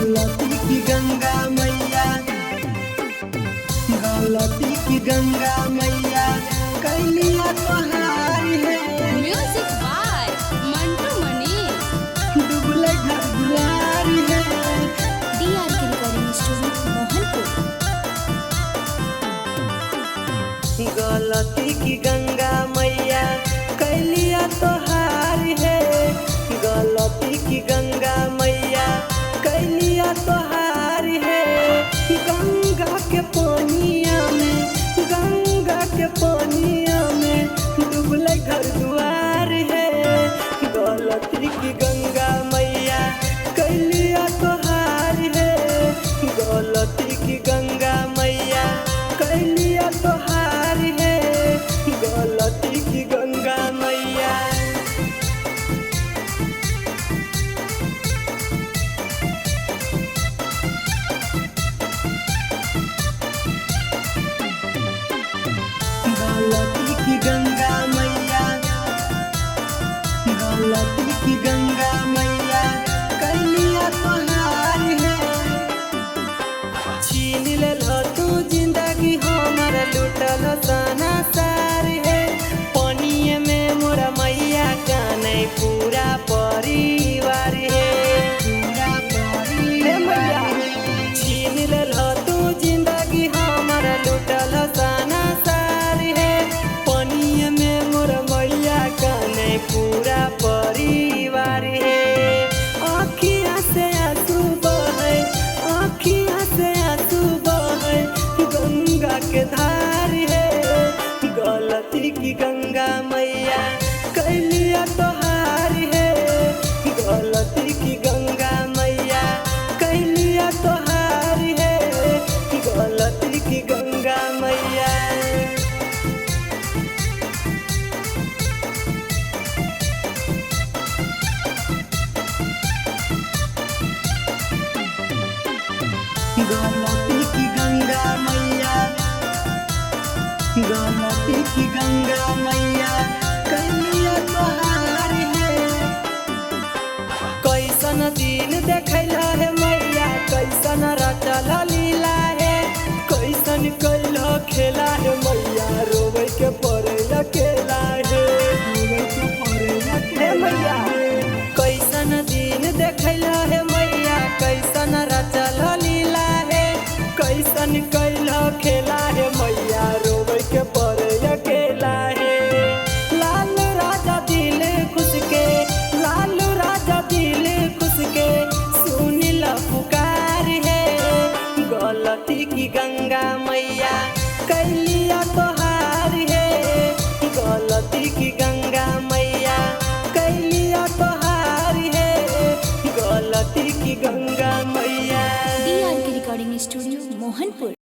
गलती की गंगा मैया, गलती की गंगा मैया कैलिया तोहार है। म्यूजिक बाय मंटू मनी। डूबले घर दुआर है। डीआर के रिकॉर्डिंग स्टूडियो मोहनपुर। गलती की गंगा मैया कैलिया तोहार है। गलती की गंगा मैया कैलिया तोहार है। गंगा के पानिया में, गंगा के पानिया में डूबले घर दुआर है। गलती की गंगा मैया कैलिया तोहार है। गलती की गंगा मैया कैलिया तोहार है। गलती की गंगा मैया। गलती की गंगा मैया, गलती की गंगा मैया कैलिया तोहार है। छीन लेलो तू जिंदगी हमर, लुटल सना सार है। पानिए में मोरा मैया काने पूरा परिवार है। पूरा परिवार छीन लेलो तू जिंदगी हमर, लुटल सना सार है। पानिए में मोरा मैया काने पूरा परिवार है। आँखिया से आंसू बहे, आँखिया से आंसू बहे गंगा के धार है। गलती की गंगा मैया कैलिया तोहार है। गलती की गंगा मैया कैलिया तोहार है। गलती की गंगा मैया। गलती की गंगा मैया, गलती की गंगा मैया कैलिया तोहार है। कैसन दिन देखला है मैया, कैसन रचल लीला है। कैसन कैला खेला है मैया, रोवे के पड़े अकेला है। रोवे के पड़े अकेला है। कैसन दिन देखला है मैया, कैसन रचल लीला है। कैसन कैला खेला है मैया, रोवे के पड़े अकेला है। लाल राजा दिल खुश के, लाल राजा दिल खुश के सुन ला पुकार है। गलती की गंगा मैया कैलिया तोहार है। गलती की गंगा मैया कैलिया तोहार है। गलती की गंगा मैया। डीआर के रिकॉर्डिंग स्टूडियो मोहनपुर।